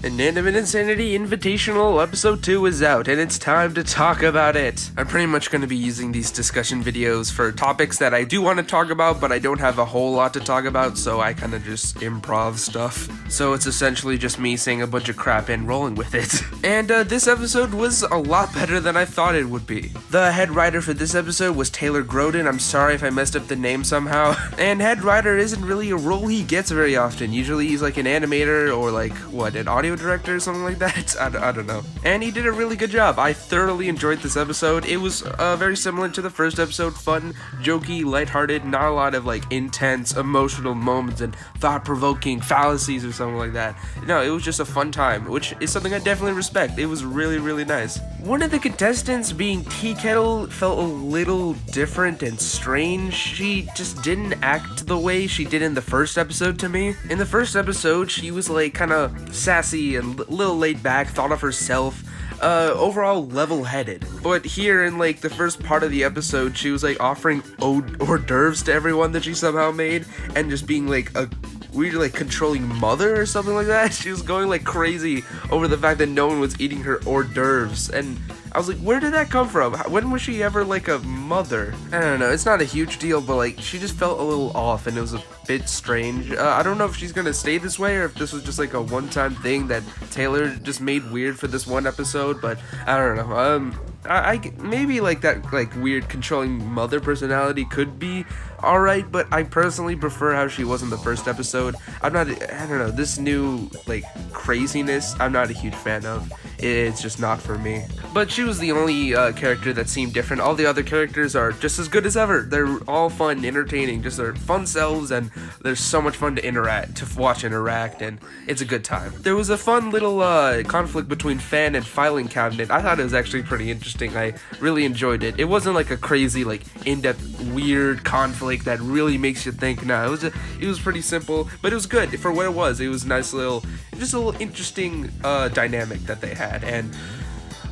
Inanimate Insanity Invitational Episode 2 is out, and it's time to talk about it. I'm pretty much going to be using these discussion videos for topics that I do want to talk about, but I don't have a whole lot to talk about, so I kind of just improv stuff. So it's essentially just me saying a bunch of crap and rolling with it. And this episode was a lot better than I thought it would be. The head writer for this episode was Taylor Grodin. I'm sorry if I messed up the name somehow. And head writer isn't really a role he gets very often. Usually he's like an animator or like, an audio director or something like that. I don't know. And he did a really good job. I thoroughly enjoyed this episode. It was very similar to the first episode. Fun, jokey, lighthearted, not a lot of like intense, emotional moments and thought-provoking fallacies or something like that. No, it was just a fun time, which is something I definitely respect. It was really, really nice. One of the contestants, being Tea Kettle, felt a little different and strange. She just didn't act the way she did in the first episode to me. In the first episode, she was like kind of sassy and a little laid back, thought of herself, overall level-headed. But here in like the first part of the episode, she was like offering hors d'oeuvres to everyone that she somehow made, and just being like a weird like controlling mother or something like that. She was going like crazy over the fact that no one was eating her hors d'oeuvres, and I was like, where did that come from? When was she ever like a mother? I don't know, it's not a huge deal, but like she just felt a little off and it was a bit strange. I don't know if she's gonna stay this way or if this was just like a one-time thing that Taylor just made weird for this one episode, but I don't know. I maybe like that like weird controlling mother personality could be alright, but I personally prefer how she was in the first episode. I don't know, this new like craziness I'm not a huge fan of. It's just not for me. But she was the only character that seemed different. All the other characters are just as good as ever. They're all fun, entertaining, just their fun selves, and there's so much fun to watch interact, and it's a good time. There was a fun little conflict between Fan and Filing Cabinet. I thought it was actually pretty interesting. I really enjoyed it. It wasn't like a crazy, like in-depth, weird conflict that really makes you think. No, it was pretty simple, but it was good for what it was. It was a nice little, just a little interesting dynamic that they had, and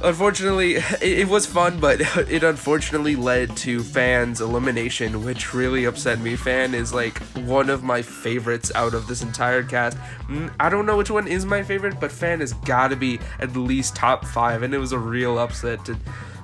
unfortunately, it was fun, but it unfortunately led to Fan's elimination, which really upset me. Fan is like one of my favorites out of this entire cast. I don't know which one is my favorite, but Fan has gotta be at least top 5, and it was a real upset to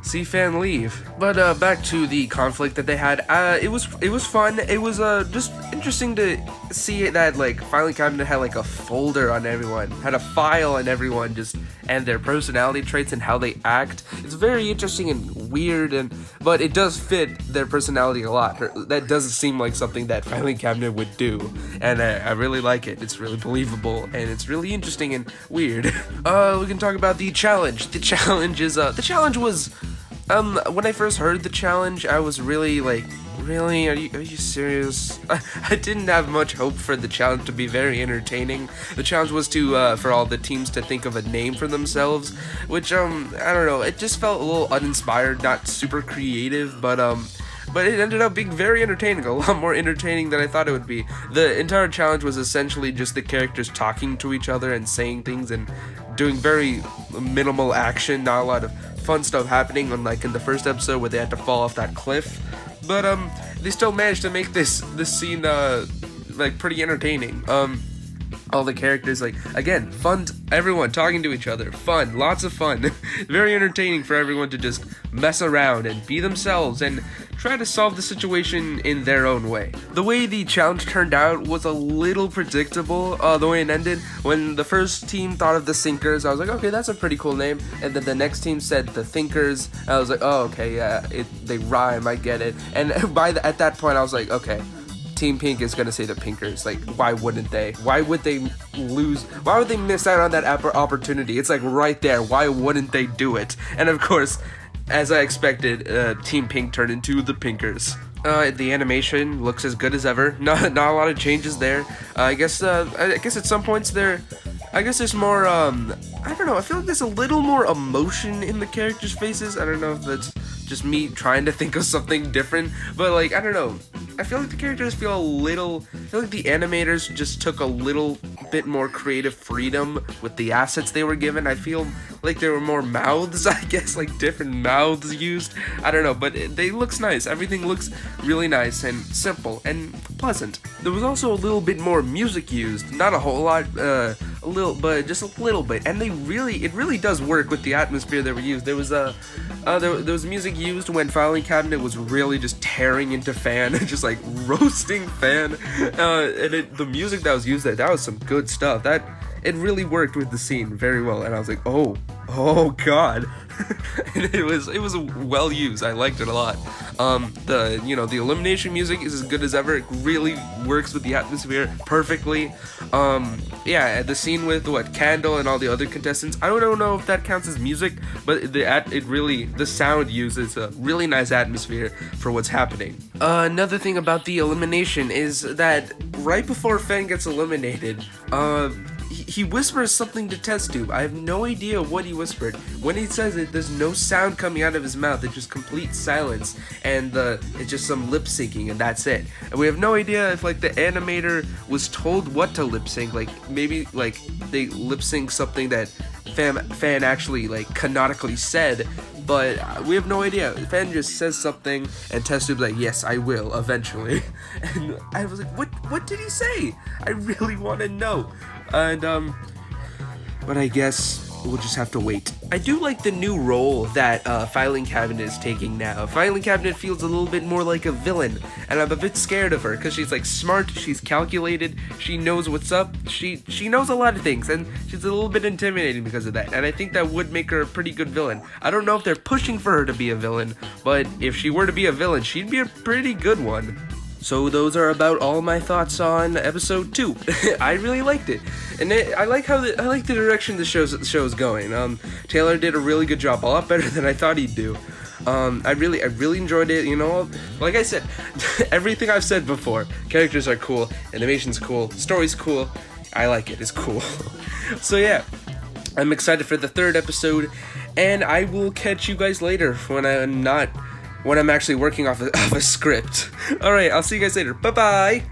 see Fan leave. But back to the conflict that they had. It was fun. It was just interesting to see that like Filing Cabinet had like a folder on everyone, had a file on everyone, just and their personality traits and how they act. It's very interesting and weird, but it does fit their personality a lot. That doesn't seem like something that Filing Cabinet would do, and I really like it. It's really believable and it's really interesting and weird. We can talk about the challenge. The challenge was when I first heard the challenge, I was really like, really? Are you serious? I didn't have much hope for the challenge to be very entertaining. The challenge was to for all the teams to think of a name for themselves, which I don't know, it just felt a little uninspired, not super creative, but it ended up being very entertaining, a lot more entertaining than I thought it would be. The entire challenge was essentially just the characters talking to each other and saying things and doing very minimal action, not a lot of fun stuff happening, unlike in the first episode where they had to fall off that cliff. But they still managed to make this scene like pretty entertaining. All the characters, like, again, fun, everyone talking to each other, fun, lots of fun. Very entertaining for everyone to just mess around and be themselves and try to solve the situation in their own way. The way the challenge turned out was a little predictable, the way it ended. When the first team thought of the Sinkers, I was like, okay, that's a pretty cool name. And then the next team said the Thinkers, I was like, oh, okay, yeah, they rhyme, I get it. And at that point, I was like, okay, Team Pink is gonna say the Pinkers. Like, why wouldn't they? Why would they lose? Why would they miss out on that opportunity? It's like right there. Why wouldn't they do it? And of course, as I expected, Team Pink turned into the Pinkers. The animation looks as good as ever. Not a lot of changes there. I guess at some points there's more, I don't know, I feel like there's a little more emotion in the characters' faces. I don't know if that's just me trying to think of something different, but like, I don't know. I feel like the characters feel I feel like the animators just took a little bit more creative freedom with the assets they were given. I feel like there were more mouths, I guess, like different mouths used. I don't know, but they looks nice. Everything looks really nice and simple and pleasant. There was also a little bit more music used, not a whole lot. just a little bit, and it really does work with the atmosphere that we used. There was there was music used when Filing Cabinet was really just tearing into Fan, just like roasting Fan, and the music that was used there, that was some good stuff. It really worked with the scene very well, and I was like, oh god. And it was well used. I liked it a lot. The elimination music is as good as ever. It really works with the atmosphere perfectly. Yeah, the scene with Candle and all the other contestants, I don't know if that counts as music, but the sound uses a really nice atmosphere for what's happening. Another thing about the elimination is that right before Fen gets eliminated, he whispers something to Test Tube. I have no idea what he whispered. When he says it, there's no sound coming out of his mouth. It's just complete silence, and it's just some lip syncing, and that's it. And we have no idea if the animator was told what to lip sync. Maybe they lip sync something that Fan actually canonically said, but we have no idea. Fan just says something, and Test Tube's like, yes, I will, eventually. And I was like, what did he say? I really want to know. And, but I guess we'll just have to wait. I do like the new role that Filing Cabinet is taking now. Filing Cabinet feels a little bit more like a villain, and I'm a bit scared of her, because she's smart, she's calculated, she knows what's up, she knows a lot of things, and she's a little bit intimidating because of that, and I think that would make her a pretty good villain. I don't know if they're pushing for her to be a villain, but if she were to be a villain, she'd be a pretty good one. So those are about all my thoughts on episode 2. I really liked it, and I like the direction the show's going. Taylor did a really good job, a lot better than I thought he'd do. I really enjoyed it. Like I said, everything I've said before. Characters are cool, animation's cool, story's cool. I like it. It's cool. So yeah, I'm excited for the 3rd episode, and I will catch you guys later when I'm actually working off a script. Alright, I'll see you guys later. Bye-bye!